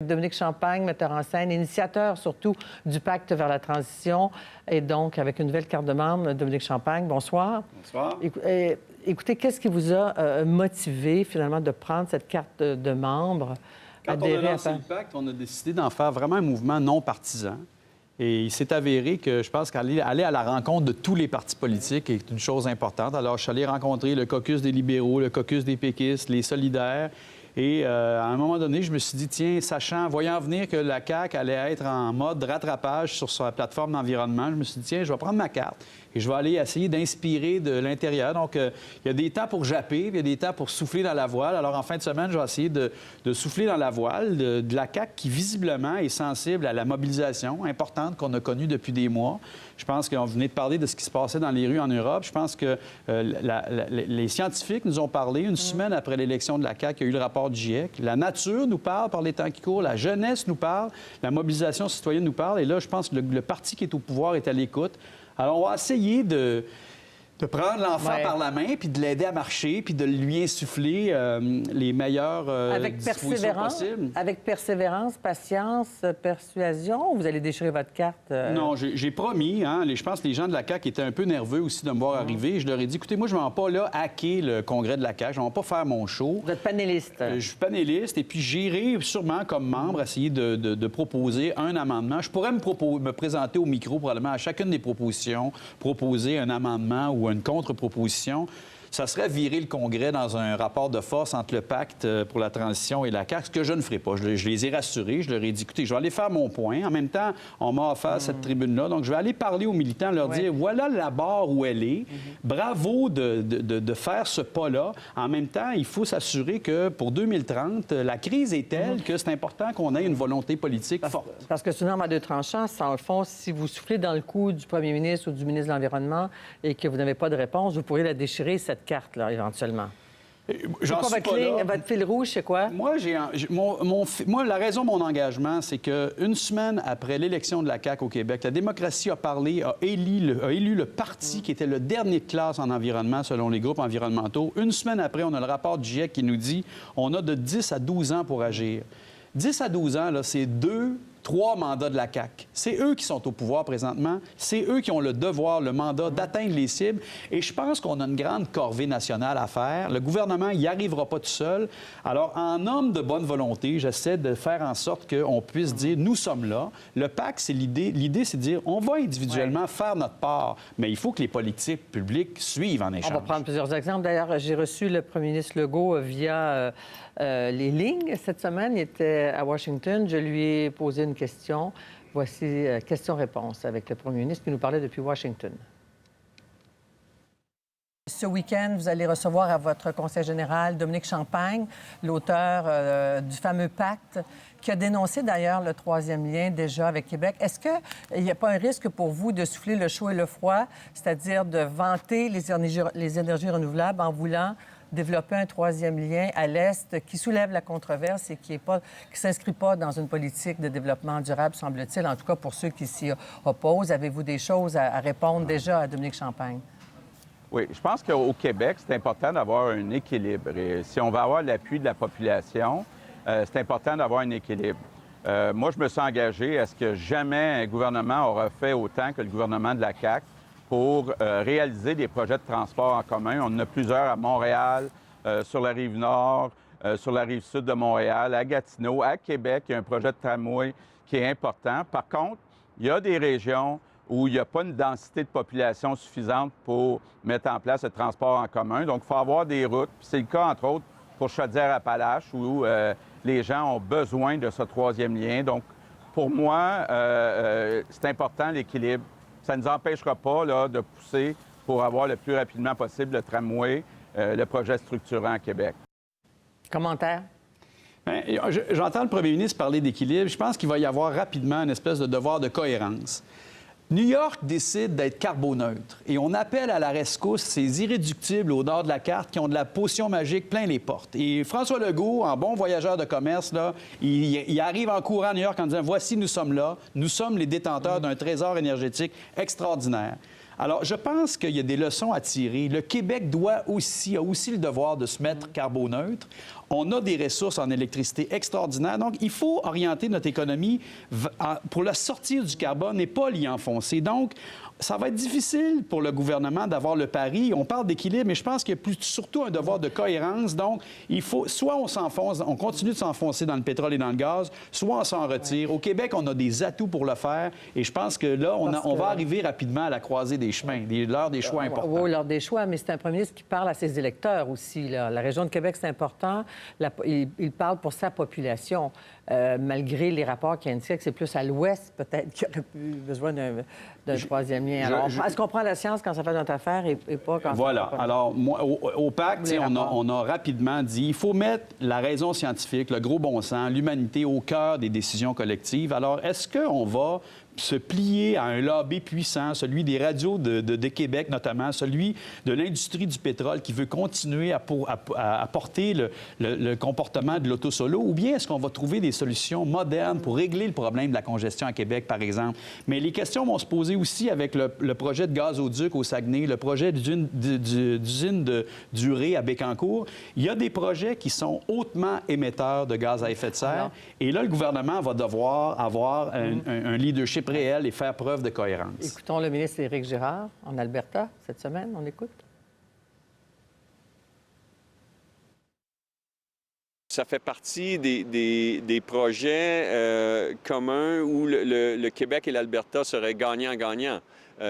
Dominique Champagne, metteur en scène, initiateur surtout du Pacte vers la transition, et donc avec une nouvelle carte de membre. Dominique Champagne, bonsoir. Bonsoir. Écoutez, qu'est-ce qui vous a motivé finalement de prendre cette carte de membre? Quand on a lancé le Pacte, on a décidé d'en faire vraiment un mouvement non partisan. Et il s'est avéré que je pense qu'aller à la rencontre de tous les partis politiques est une chose importante. Alors, je suis allé rencontrer le caucus des libéraux, le caucus des péquistes, les solidaires. Et à un moment donné, je me suis dit, tiens, voyant venir que la CAQ allait être en mode rattrapage sur sa plateforme d'environnement, je me suis dit, tiens, je vais prendre ma carte et je vais aller essayer d'inspirer de l'intérieur. Donc, il y a des temps pour japper, il y a des temps pour souffler dans la voile. Alors, en fin de semaine, je vais essayer de souffler dans la voile de la CAQ qui, visiblement, est sensible à la mobilisation importante qu'on a connue depuis des mois. Je pense qu'on venait de parler de ce qui se passait dans les rues en Europe. Je pense que les scientifiques nous ont parlé une semaine après l'élection de la CAQ. Il y a eu le rapport du GIEC. La nature nous parle par les temps qui courent. La jeunesse nous parle. La mobilisation citoyenne nous parle. Et là, je pense que le parti qui est au pouvoir est à l'écoute. Alors, on va essayer de prendre l'enfant par la main, puis de l'aider à marcher, puis de lui insuffler les meilleures dispositions possibles. Avec persévérance, patience, persuasion, ou vous allez déchirer votre carte? Non, j'ai promis. Hein, je pense que les gens de la CAQ étaient un peu nerveux aussi de me voir arriver. Je leur ai dit, écoutez, moi, je ne m'en vais pas là hacker le congrès de la CAQ. Je ne m'en vais pas faire mon show. Vous êtes panéliste. Je suis panéliste, et puis j'irai sûrement, comme membre, essayer de proposer un amendement. Je pourrais me présenter au micro, probablement, à chacune des propositions, proposer un amendement ou une contre-proposition. Ça serait virer le Congrès dans un rapport de force entre le Pacte pour la transition et la CAQ, ce que je ne ferai pas. Je les ai rassurés. Je leur ai dit, écoutez, je vais aller faire mon point. En même temps, on m'a offert cette tribune-là. Donc, je vais aller parler aux militants, leur dire, voilà la barre où elle est. Bravo de faire ce pas-là. En même temps, il faut s'assurer que pour 2030, la crise est telle que c'est important qu'on ait une volonté politique forte. Parce que c'est une arme à deux tranchants. Dans le fond, si vous soufflez dans le cou du premier ministre ou du ministre de l'Environnement et que vous n'avez pas de réponse, vous pourriez la déchirer, cette carte, là, éventuellement. J'en suis pas là. Votre fil rouge, c'est quoi? Moi, la raison de mon engagement, c'est qu'une semaine après l'élection de la CAQ au Québec, la démocratie a parlé, a élu le parti qui était le dernier de classe en environnement selon les groupes environnementaux. Une semaine après, on a le rapport du GIEC qui nous dit on a de 10 à 12 ans pour agir. 10 à 12 ans, là, c'est 3 mandats de la CAQ. C'est eux qui sont au pouvoir présentement. C'est eux qui ont le devoir, le mandat d'atteindre les cibles. Et je pense qu'on a une grande corvée nationale à faire. Le gouvernement n'y arrivera pas tout seul. Alors, en homme de bonne volonté, j'essaie de faire en sorte qu'on puisse dire, nous sommes là. Le pacte, c'est l'idée. L'idée, c'est de dire, on va individuellement faire notre part, mais il faut que les politiques publiques suivent en échange. On va prendre plusieurs exemples. D'ailleurs, j'ai reçu le premier ministre Legault via les lignes cette semaine. Il était à Washington. Je lui ai posé une question. Voici question-réponse avec le premier ministre qui nous parlait depuis Washington. Ce week-end, vous allez recevoir à votre conseil général Dominique Champagne, l'auteur du fameux pacte, qui a dénoncé d'ailleurs le troisième lien déjà avec Québec. Est-ce qu'il n'y a pas un risque pour vous de souffler le chaud et le froid, c'est-à-dire de vanter les énergies renouvelables en voulant développer un troisième lien à l'Est qui soulève la controverse et qui ne s'inscrit pas dans une politique de développement durable, semble-t-il, en tout cas pour ceux qui s'y opposent? Avez-vous des choses à répondre déjà à Dominique Champagne? Oui, je pense qu'au Québec, c'est important d'avoir un équilibre. Et si on va avoir l'appui de la population, c'est important d'avoir un équilibre. Moi, je me suis engagé à ce que jamais un gouvernement aura fait autant que le gouvernement de la CAQ pour réaliser des projets de transport en commun. On en a plusieurs à Montréal, sur la rive nord, sur la rive sud de Montréal, à Gatineau, à Québec. Il y a un projet de tramway qui est important. Par contre, il y a des régions où il n'y a pas une densité de population suffisante pour mettre en place le transport en commun. Donc, il faut avoir des routes. C'est le cas, entre autres, pour Chaudière-Appalaches, où les gens ont besoin de ce troisième lien. Donc, pour moi, c'est important l'équilibre. Ça ne nous empêchera pas là, de pousser pour avoir le plus rapidement possible le tramway, le projet structurant à Québec. Commentaire? Bien, j'entends le premier ministre parler d'équilibre. Je pense qu'il va y avoir rapidement une espèce de devoir de cohérence. New York décide d'être carboneutre et on appelle à la rescousse ces irréductibles au nord de la carte qui ont de la potion magique plein les portes. Et François Legault, en bon voyageur de commerce, là, il arrive en courant à New York en disant « Voici, nous sommes là. Nous sommes les détenteurs d'un trésor énergétique extraordinaire. » Alors, je pense qu'il y a des leçons à tirer. Le Québec a aussi le devoir de se mettre carboneutre. On a des ressources en électricité extraordinaires. Donc, il faut orienter notre économie pour la sortir du carbone et pas l'y enfoncer. Donc, ça va être difficile pour le gouvernement d'avoir le pari. On parle d'équilibre, mais je pense qu'il y a surtout un devoir de cohérence. Donc, il faut soit on s'enfonce, on continue de s'enfoncer dans le pétrole et dans le gaz, soit on s'en retire. Au Québec, on a des atouts pour le faire et je pense que là, on va arriver rapidement à la croisée des chemins, l'heure des choix importants. Oui, l'heure des choix, mais c'est un premier ministre qui parle à ses électeurs aussi, là. La région de Québec, c'est important. Il parle pour sa population. Malgré les rapports qui indiquent que c'est plus à l'ouest, peut-être, qu'il aurait besoin d'un troisième lien. Alors, est-ce qu'on prend la science quand ça fait notre affaire et pas quand voilà. ça fait pas... Alors, moi, au PAC, on a rapidement dit il faut mettre la raison scientifique, le gros bon sens, l'humanité au cœur des décisions collectives. Alors, est-ce qu'on va se plier à un lobby puissant, celui des radios de Québec notamment, celui de l'industrie du pétrole qui veut continuer à porter le comportement de l'auto solo, ou bien est-ce qu'on va trouver des solutions modernes pour régler le problème de la congestion à Québec, par exemple? Mais les questions vont se poser aussi avec le projet de gazoduc au Saguenay, le projet d'usine d'urée à Bécancour. Il y a des projets qui sont hautement émetteurs de gaz à effet de serre. Alors, et là, le gouvernement va devoir avoir un leadership réel et faire preuve de cohérence. Écoutons le ministre Éric Girard en Alberta cette semaine. On écoute. Ça fait partie des projets communs où le Québec et l'Alberta seraient gagnant-gagnant.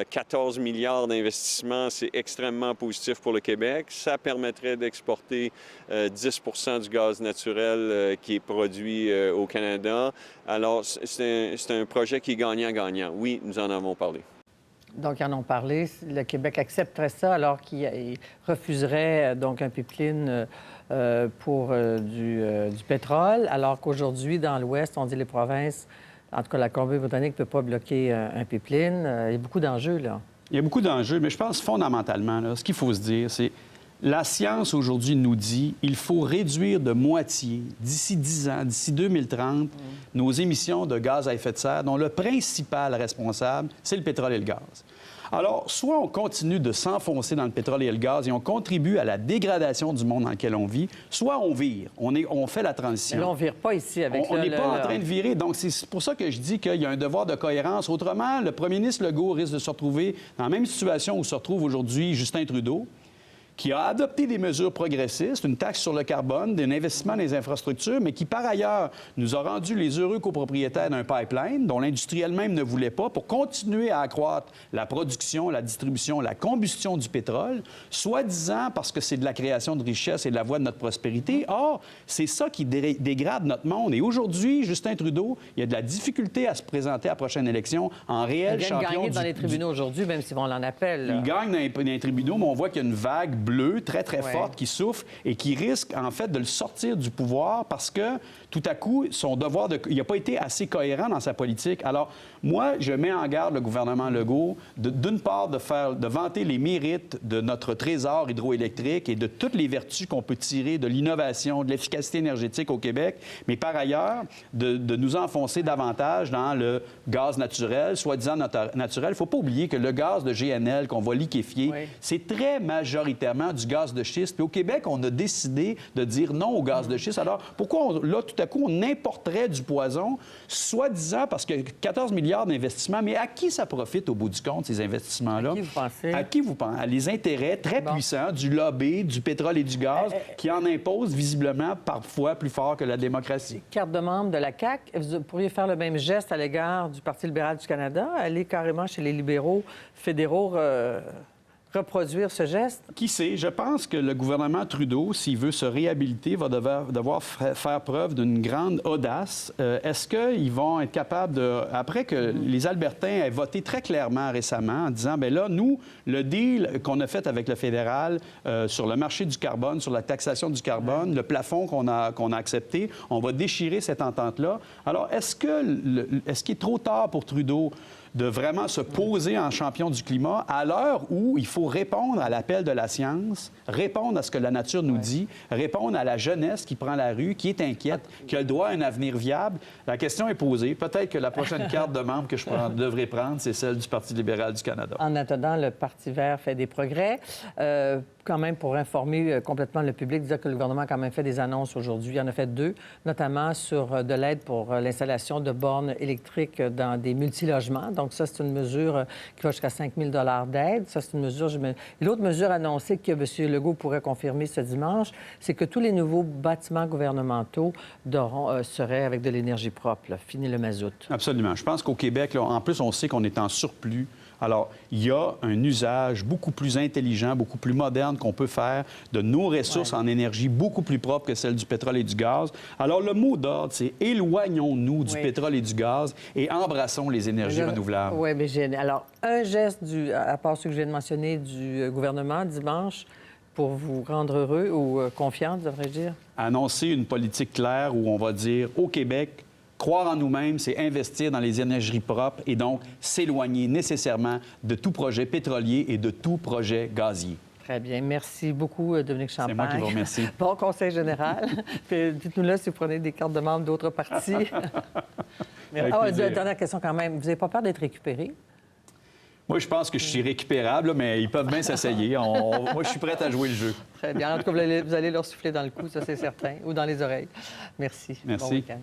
14 milliards d'investissements, c'est extrêmement positif pour le Québec. Ça permettrait d'exporter 10 du gaz naturel qui est produit au Canada. Alors, c'est un projet qui est gagnant-gagnant. Oui, nous en avons parlé. Donc, ils en ont parlé. Le Québec accepterait ça alors qu'il refuserait donc un pipeline pour du pétrole, alors qu'aujourd'hui, dans l'Ouest, on dit les provinces... En tout cas, la Colombie-Britannique ne peut pas bloquer un pipeline. Il y a beaucoup d'enjeux, là. Il y a beaucoup d'enjeux, mais je pense fondamentalement, là, ce qu'il faut se dire, c'est la science aujourd'hui nous dit qu'il faut réduire de moitié, d'ici 10 ans, d'ici 2030, nos émissions de gaz à effet de serre, dont le principal responsable, c'est le pétrole et le gaz. Alors, soit on continue de s'enfoncer dans le pétrole et le gaz et on contribue à la dégradation du monde dans lequel on vit, soit on vire, on fait la transition. Mais là, on ne vire pas ici avec On n'est pas en train de virer. Donc, c'est pour ça que je dis qu'il y a un devoir de cohérence. Autrement, le premier ministre Legault risque de se retrouver dans la même situation où se retrouve aujourd'hui Justin Trudeau, qui a adopté des mesures progressistes, une taxe sur le carbone, un investissement dans les infrastructures, mais qui, par ailleurs, nous a rendu les heureux copropriétaires d'un pipeline dont l'industrie elle-même ne voulait pas pour continuer à accroître la production, la distribution, la combustion du pétrole, soi-disant parce que c'est de la création de richesse et de la voie de notre prospérité. Or, c'est ça qui dégrade notre monde. Et aujourd'hui, Justin Trudeau, il y a de la difficulté à se présenter à la prochaine élection en réel champion. Il vient de gagner dans les tribunaux aujourd'hui, même s'ils vont l'en appel. Il gagne dans les tribunaux, mais on voit qu'il y a une vague bleue très, très forte qui souffre et qui risque, en fait, de le sortir du pouvoir parce que, tout à coup, son devoir il n'a pas été assez cohérent dans sa politique. Alors, moi, je mets en garde le gouvernement Legault, d'une part, de vanter les mérites de notre trésor hydroélectrique et de toutes les vertus qu'on peut tirer de l'innovation, de l'efficacité énergétique au Québec, mais par ailleurs, de nous enfoncer davantage dans le gaz naturel, soi-disant naturel. Il ne faut pas oublier que le gaz de GNL qu'on va liquéfier, c'est très majoritairement du gaz de schiste. Puis au Québec, on a décidé de dire non au gaz de schiste. Alors, pourquoi, là, tout à coup, on importerait du poison, soi-disant parce que 14 milliards d'investissements, mais à qui ça profite au bout du compte, ces investissements-là? À qui vous pensez? À qui vous pensez? À les intérêts très puissants du lobby, du pétrole et du gaz, qui en imposent visiblement parfois plus fort que la démocratie. Carte de membre de la CAQ, vous pourriez faire le même geste à l'égard du Parti libéral du Canada, aller carrément chez les libéraux fédéraux reproduire ce geste? Qui sait? Je pense que le gouvernement Trudeau, s'il veut se réhabiliter, va devoir faire preuve d'une grande audace. Est-ce qu'ils vont être capables de... Après que les Albertains aient voté très clairement récemment en disant, bien là, nous, le deal qu'on a fait avec le fédéral sur le marché du carbone, sur la taxation du carbone, le plafond qu'on a accepté, on va déchirer cette entente-là. Alors, est-ce qu'il est trop tard pour Trudeau de vraiment se poser en champion du climat à l'heure où il faut répondre à l'appel de la science, répondre à ce que la nature nous dit, répondre à la jeunesse qui prend la rue, qui est inquiète, qui a le droit à un avenir viable. La question est posée. Peut-être que la prochaine carte de membre que je devrais prendre, c'est celle du Parti libéral du Canada. En attendant, le Parti vert fait des progrès. Quand même, pour informer complètement le public, dire que le gouvernement a quand même fait des annonces aujourd'hui. Il en a fait 2, notamment sur de l'aide pour l'installation de bornes électriques dans des multilogements. Donc ça, c'est une mesure qui va jusqu'à 5 000 d'aide. Ça, c'est une mesure... L'autre mesure annoncée que M. Legault pourrait confirmer ce dimanche, c'est que tous les nouveaux bâtiments gouvernementaux seraient avec de l'énergie propre. Là. Fini le mazout. Absolument. Je pense qu'au Québec, là, en plus, on sait qu'on est en surplus. Alors, il y a un usage beaucoup plus intelligent, beaucoup plus moderne qu'on peut faire de nos ressources en énergie beaucoup plus propre que celle du pétrole et du gaz. Alors, le mot d'ordre, c'est éloignons-nous du pétrole et du gaz et embrassons les énergies renouvelables. Oui, mais génial. Alors, un geste, à part ce que je viens de mentionner, du gouvernement dimanche, pour vous rendre heureux ou confiant, devrais-je dire? Annoncer une politique claire où on va dire, au Québec, croire en nous-mêmes, c'est investir dans les énergies propres et donc s'éloigner nécessairement de tout projet pétrolier et de tout projet gazier. Très bien. Merci beaucoup, Dominique Champagne. C'est moi qui vous remercie. Bon conseil général. Dites-nous là si vous prenez des cartes de membres d'autres partis. Dernière question quand même. Vous n'avez pas peur d'être récupéré? Moi, je pense que je suis récupérable, là, mais ils peuvent bien s'essayer. Moi, je suis prête à jouer le jeu. Très bien. En tout cas, vous allez leur souffler dans le cou, ça c'est certain, ou dans les oreilles. Merci. Merci. Bon week-end.